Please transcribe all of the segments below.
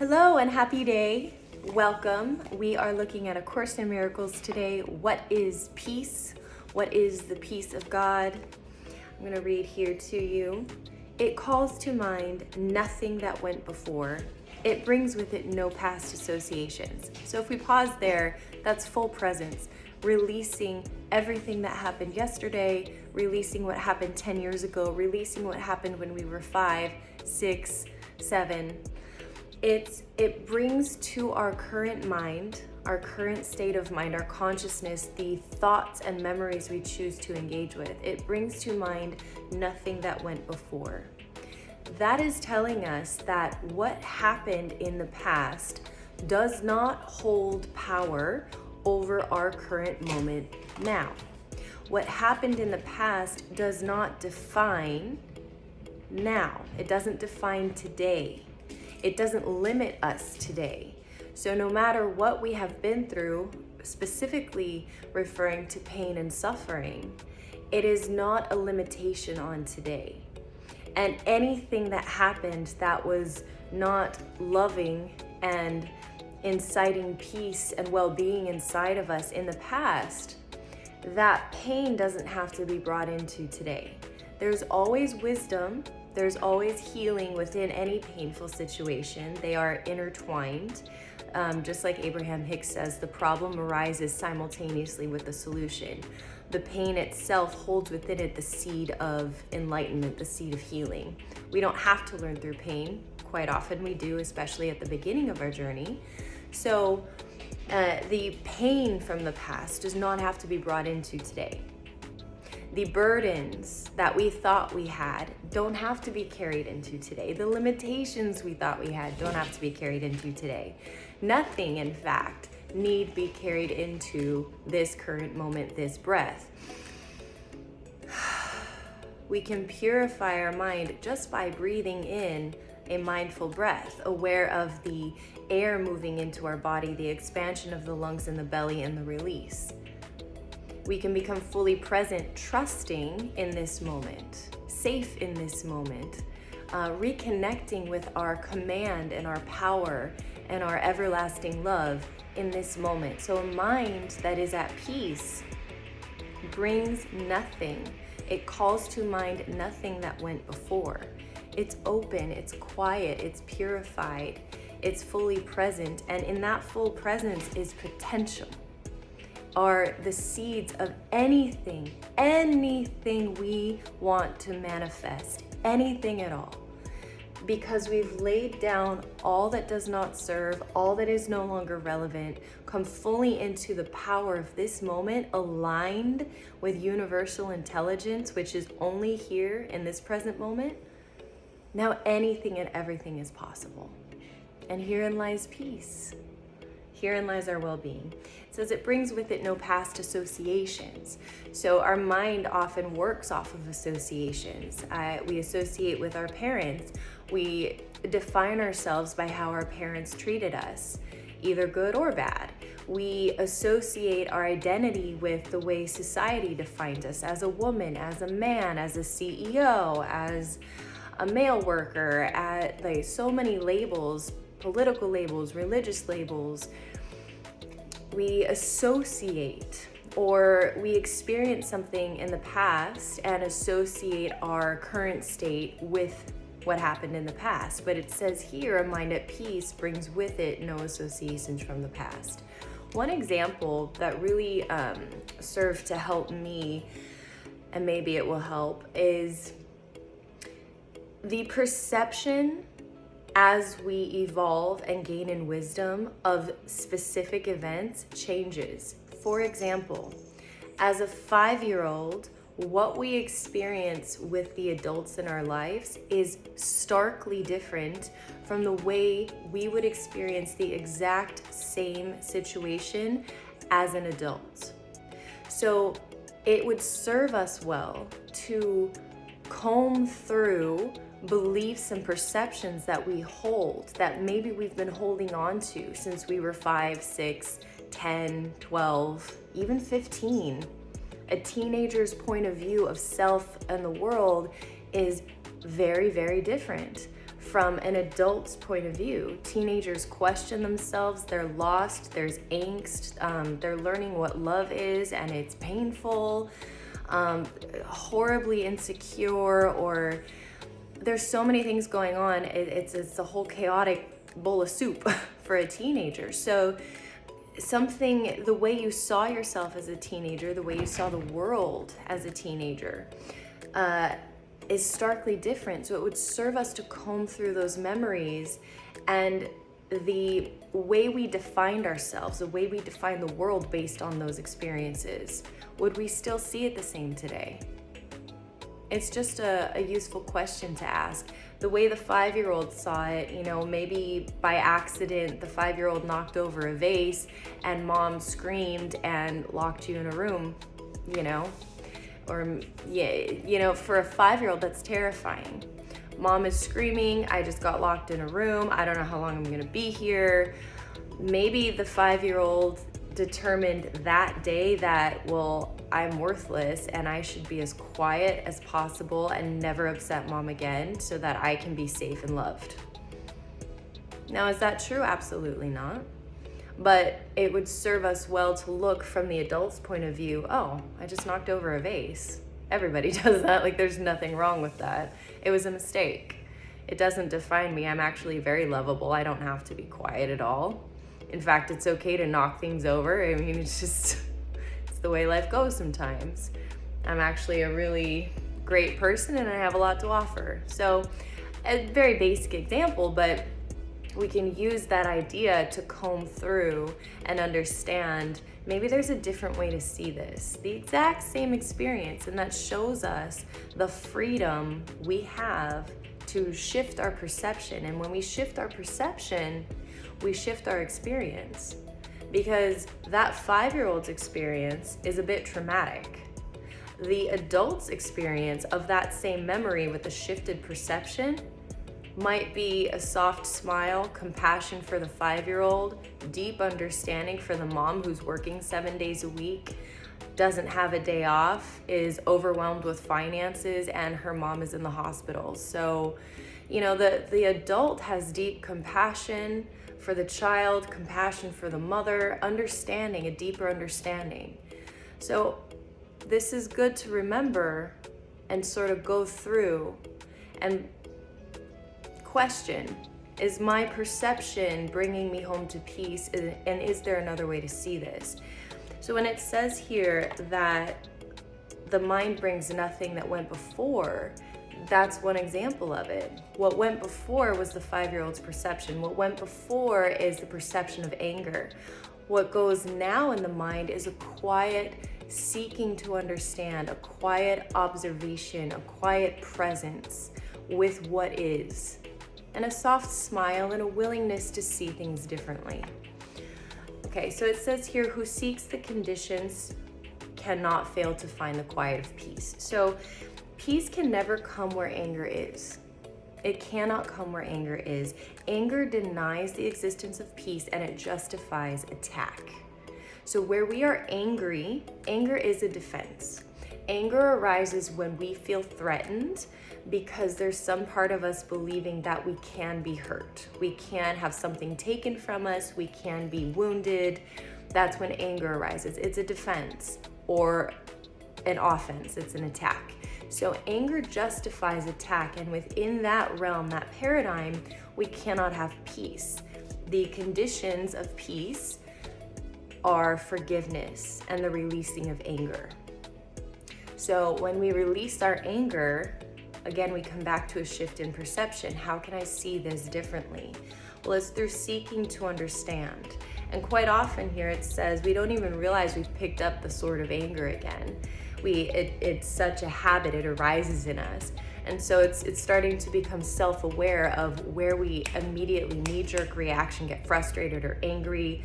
Hello and happy day. Welcome. We are looking at A Course in Miracles today. What is peace? What is the peace of God? I'm going to read here to you. It calls to mind nothing that went before. It brings with it no past associations. So if we pause there, that's full presence, releasing everything that happened yesterday, releasing what happened 10 years ago, releasing what happened when we were 5, 6, 7. It brings to our current mind, our current state of mind, our consciousness, the thoughts and memories we choose to engage with. It brings to mind nothing that went before. That is telling us that what happened in the past does not hold power over our current moment now. What happened in the past does not define now. It doesn't define today. It doesn't limit us today. So no matter what we have been through, specifically referring to pain and suffering, it is not a limitation on today. And anything that happened that was not loving and inciting peace and well-being inside of us in the past, that pain doesn't have to be brought into today. There's always wisdom. There's always healing within any painful situation. They are intertwined. Just like Abraham Hicks says, the problem arises simultaneously with the solution. The pain itself holds within it the seed of enlightenment, the seed of healing. We don't have to learn through pain. Quite often we do, especially at the beginning of our journey. So the pain from the past does not have to be brought into today. The burdens that we thought we had don't have to be carried into today. The limitations we thought we had don't have to be carried into today. Nothing, in fact, need be carried into this current moment, this breath. We can purify our mind just by breathing in a mindful breath, aware of the air moving into our body, the expansion of the lungs and the belly, and the release. We can become fully present, trusting in this moment, safe in this moment, reconnecting with our command and our power and our everlasting love in this moment. So a mind that is at peace brings nothing. It calls to mind nothing that went before. It's open, it's quiet, it's purified, it's fully present, and in that full presence is potential. Are the seeds of anything we want to manifest, anything at all. Because we've laid down all that does not serve, all that is no longer relevant, come fully into the power of this moment, aligned with universal intelligence, which is only here in this present moment. Now anything and everything is possible. And herein lies peace. Herein lies our well-being. It says it brings with it no past associations. So our mind often works off of associations. We associate with our parents. We define ourselves by how our parents treated us, either good or bad. We associate our identity with the way society defined us as a woman, as a man, as a CEO, as a male worker, at like so many labels, political labels, religious labels. We associate, or we experience something in the past and associate our current state with what happened in the past. But it says here, a mind at peace brings with it no associations from the past. One example that really served to help me, and maybe it will help, is the perception as we evolve and gain in wisdom of specific events changes. For example, as a 5-year-old, what we experience with the adults in our lives is starkly different from the way we would experience the exact same situation as an adult. So it would serve us well to comb through beliefs and perceptions that we hold, that maybe we've been holding on to since we were 5, 6, 10, 12, even 15. A teenager's point of view of self and the world is very, very different from an adult's point of view. Teenagers question themselves, they're lost, there's angst, they're learning what love is and it's painful, horribly insecure, or there's so many things going on. It's a whole chaotic bowl of soup for a teenager. So the way you saw yourself as a teenager, the way you saw the world as a teenager, is starkly different. So it would serve us to comb through those memories and the way we defined ourselves, the way we define the world based on those experiences. Would we still see it the same today? It's just a useful question to ask. The way the 5-year-old saw it, maybe by accident, the 5-year-old knocked over a vase and mom screamed and locked you in a room, or for a 5-year-old, that's terrifying. Mom is screaming, I just got locked in a room, I don't know how long I'm gonna be here. Maybe the 5-year-old determined that day that, well, I'm worthless and I should be as quiet as possible and never upset mom again so that I can be safe and loved. Now, is that true? Absolutely not. But it would serve us well to look from the adult's point of view. Oh, I just knocked over a vase. Everybody does that. Like, there's nothing wrong with that. It was a mistake. It doesn't define me. I'm actually very lovable. I don't have to be quiet at all. In fact, it's okay to knock things over. I mean, it's the way life goes sometimes. I'm actually a really great person and I have a lot to offer. So, a very basic example, but we can use that idea to comb through and understand maybe there's a different way to see this. The exact same experience, and that shows us the freedom we have to shift our perception. And when we shift our perception, we shift our experience. Because that 5-year-old's experience is a bit traumatic. The adult's experience of that same memory with a shifted perception might be a soft smile, compassion for the 5-year-old, deep understanding for the mom who's working 7 days a week, doesn't have a day off, is overwhelmed with finances, and her mom is in the hospital. So, the adult has deep compassion for the child, compassion for the mother, understanding, a deeper understanding. So this is good to remember and sort of go through and question, is my perception bringing me home to peace? And is there another way to see this? So when it says here that the mind brings nothing that went before, that's one example of it. What went before was the 5-year-old's perception. What went before is the perception of anger. What goes now in the mind is a quiet seeking to understand, a quiet observation, a quiet presence with what is, and a soft smile and a willingness to see things differently. Okay, so it says here, who seeks the conditions cannot fail to find the quiet of peace. So peace can never come where anger is. It cannot come where anger is. Anger denies the existence of peace and it justifies attack. So where we are angry, anger is a defense. Anger arises when we feel threatened because there's some part of us believing that we can be hurt. We can have something taken from us. We can be wounded. That's when anger arises. It's a defense or an offense. It's an attack. So anger justifies attack, and within that realm, that paradigm, we cannot have peace. The conditions of peace are forgiveness and the releasing of anger. So when we release our anger, again, we come back to a shift in perception. How can I see this differently? Well, it's through seeking to understand. And quite often here it says we don't even realize we've picked up the sword of anger again. It's such a habit, it arises in us. And so it's starting to become self-aware of where we immediately knee-jerk reaction, get frustrated or angry,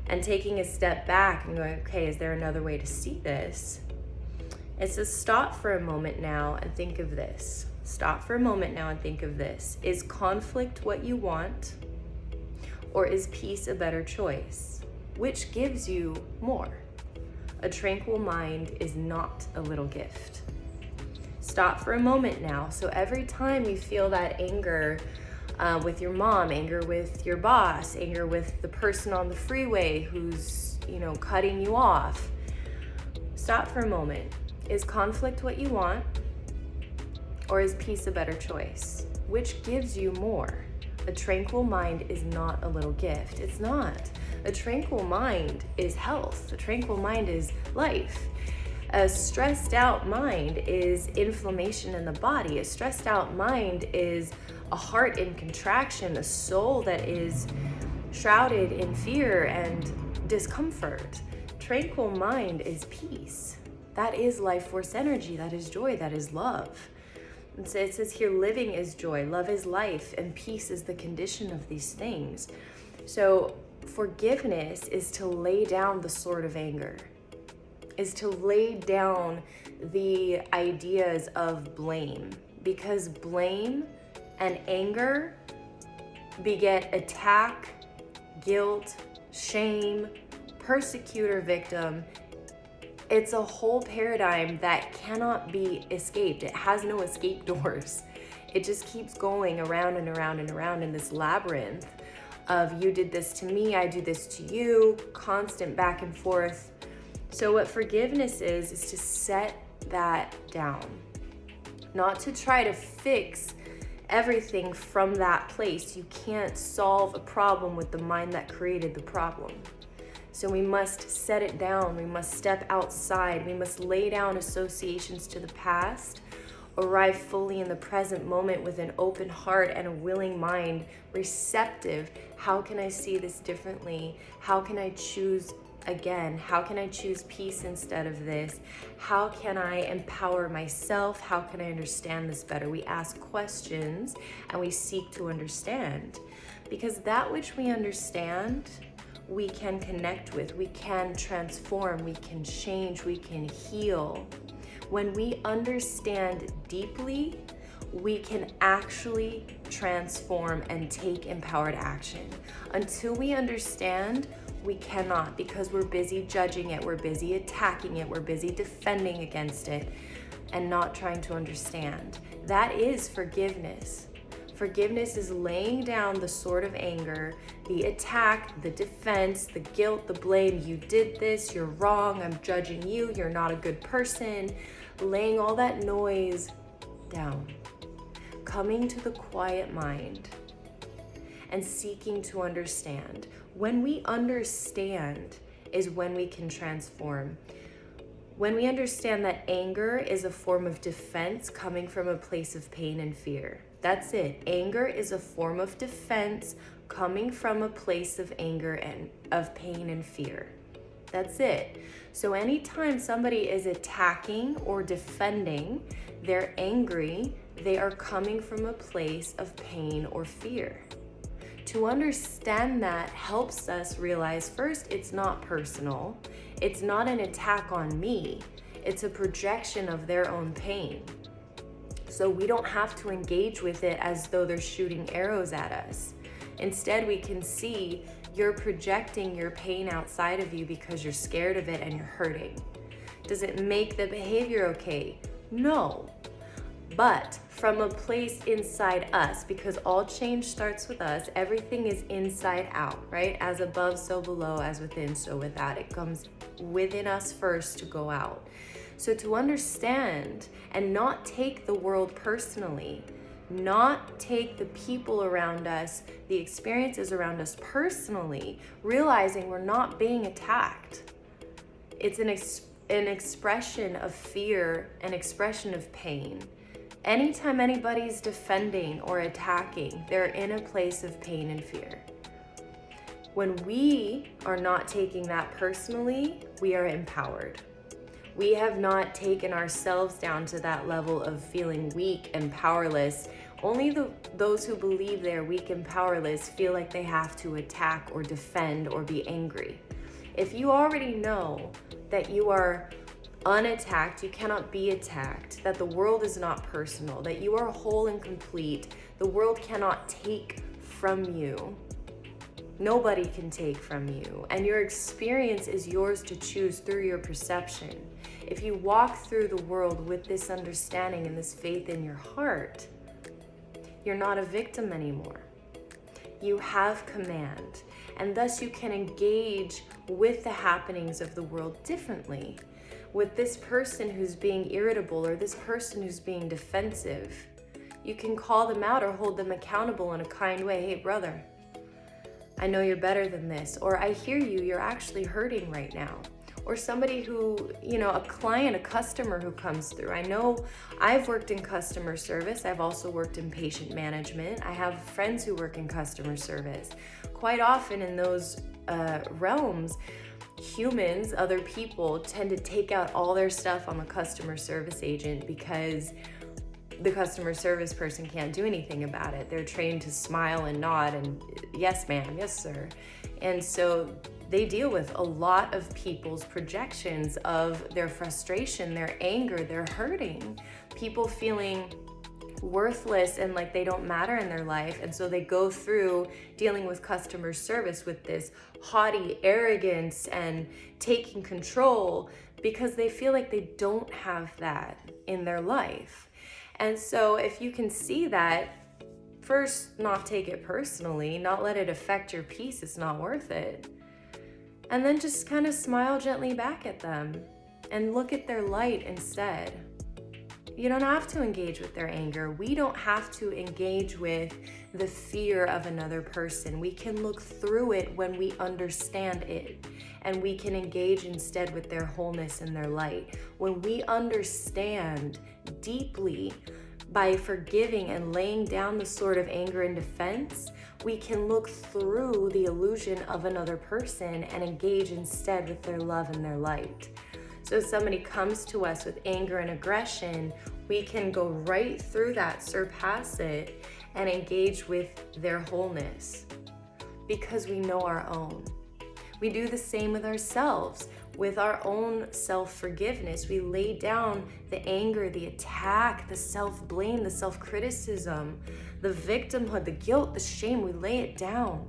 and taking a step back and going, okay, is there another way to see this? It says stop for a moment now and think of this. Stop for a moment now and think of this. Is conflict what you want, or is peace a better choice? Which gives you more? A tranquil mind is not a little gift. Stop for a moment now. So every time you feel that anger with your mom, anger with your boss, anger with the person on the freeway who's, cutting you off. Stop for a moment. Is conflict what you want? Or is peace a better choice? Which gives you more? A tranquil mind is not a little gift. It's not. A tranquil mind is health. A tranquil mind is life. A stressed out mind is inflammation in the body. A stressed out mind is a heart in contraction, a soul that is shrouded in fear and discomfort. Tranquil mind is peace. That is life force energy. That is joy. That is love. And so it says here, living is joy, love is life, and peace is the condition of these things. So forgiveness is to lay down the sword of anger, is to lay down the ideas of blame, because blame and anger beget attack, guilt, shame, persecutor, victim. It's a whole paradigm that cannot be escaped. It has no escape doors. It just keeps going around and around and around in this labyrinth of you did this to me, I do this to you, constant back and forth. So what forgiveness is to set that down. Not to try to fix everything from that place. You can't solve a problem with the mind that created the problem. So we must set it down. We must step outside. We must lay down associations to the past, arrive fully in the present moment with an open heart and a willing mind, receptive. How can I see this differently? How can I choose again? How can I choose peace instead of this? How can I empower myself? How can I understand this better? We ask questions and we seek to understand, because that which we understand, we can connect with, we can transform, we can change, we can heal. When we understand deeply, we can actually transform and take empowered action. Until we understand, we cannot, because we're busy judging it, we're busy attacking it, we're busy defending against it, and not trying to understand. That is forgiveness. Forgiveness is laying down the sword of anger, the attack, the defense, the guilt, the blame. You did this, you're wrong, I'm judging you, you're not a good person. Laying all that noise down. Coming to the quiet mind and seeking to understand. When we understand is when we can transform. When we understand that anger is a form of defense coming from a place of pain and fear. That's it. Anger is a form of defense coming from a place of anger and of pain and fear. That's it. So anytime somebody is attacking or defending, they're angry, they are coming from a place of pain or fear. To understand that helps us realize, first, it's not personal. It's not an attack on me. It's a projection of their own pain. So we don't have to engage with it as though they're shooting arrows at us. Instead, we can see you're projecting your pain outside of you because you're scared of it and you're hurting. Does it make the behavior okay? No. But from a place inside us, because all change starts with us, everything is inside out, right? As above, so below, as within, so without. It comes within us first to go out. So to understand and not take the world personally, not take the people around us, the experiences around us personally, realizing we're not being attacked. It's an expression of fear, an expression of pain. Anytime anybody's defending or attacking, they're in a place of pain and fear. When we are not taking that personally, we are empowered. We have not taken ourselves down to that level of feeling weak and powerless. Only those who believe they're weak and powerless feel like they have to attack or defend or be angry. If you already know that you are unattacked, you cannot be attacked, that the world is not personal, that you are whole and complete, the world cannot take from you. Nobody can take from you, and your experience is yours to choose through your perception. If you walk through the world with this understanding and this faith in your heart, You're not a victim anymore. You have command, and thus you can engage with the happenings of the world differently. With this person who's being irritable or this person who's being defensive, you can call them out or hold them accountable in a kind way. Hey, brother, I know you're better than this. Or I hear you, you're actually hurting right now. Or somebody who, a client, a customer who comes through. I know I've worked in customer service. I've also worked in patient management. I have friends who work in customer service. Quite often in those realms, humans, other people, tend to take out all their stuff on the customer service agent because the customer service person can't do anything about it. They're trained to smile and nod and yes, ma'am, yes, sir. And so they deal with a lot of people's projections of their frustration, their anger, their hurting, people feeling worthless and like they don't matter in their life. And so they go through dealing with customer service with this haughty arrogance and taking control because they feel like they don't have that in their life. And so if you can see that, first, not take it personally, not let it affect your peace, it's not worth it. And then just kind of smile gently back at them and look at their light instead. You don't have to engage with their anger. We don't have to engage with the fear of another person. We can look through it when we understand it, and we can engage instead with their wholeness and their light. When we understand deeply by forgiving and laying down the sword of anger and defense, we can look through the illusion of another person and engage instead with their love and their light. So if somebody comes to us with anger and aggression, we can go right through that, surpass it, and engage with their wholeness because we know our own. We do the same with ourselves. With our own self-forgiveness, we lay down the anger, the attack, the self-blame, the self-criticism, the victimhood, the guilt, the shame. We lay it down.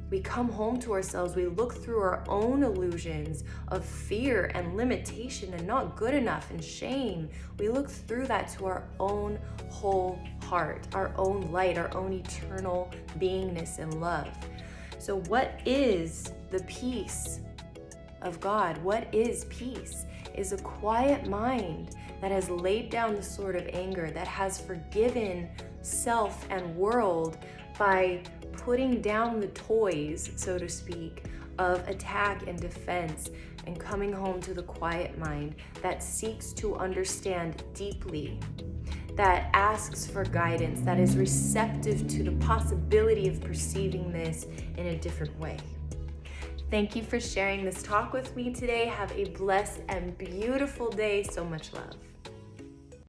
We come home to ourselves. We look through our own illusions of fear and limitation and not good enough and shame. We look through that to our own whole heart, our own light, our own eternal beingness and love. So what is the peace of God? What is peace? Is a quiet mind that has laid down the sword of anger, that has forgiven self and world by putting down the toys, so to speak, of attack and defense, and coming home to the quiet mind that seeks to understand deeply, that asks for guidance, that is receptive to the possibility of perceiving this in a different way. Thank you for sharing this talk with me today. Have a blessed and beautiful day. So much love.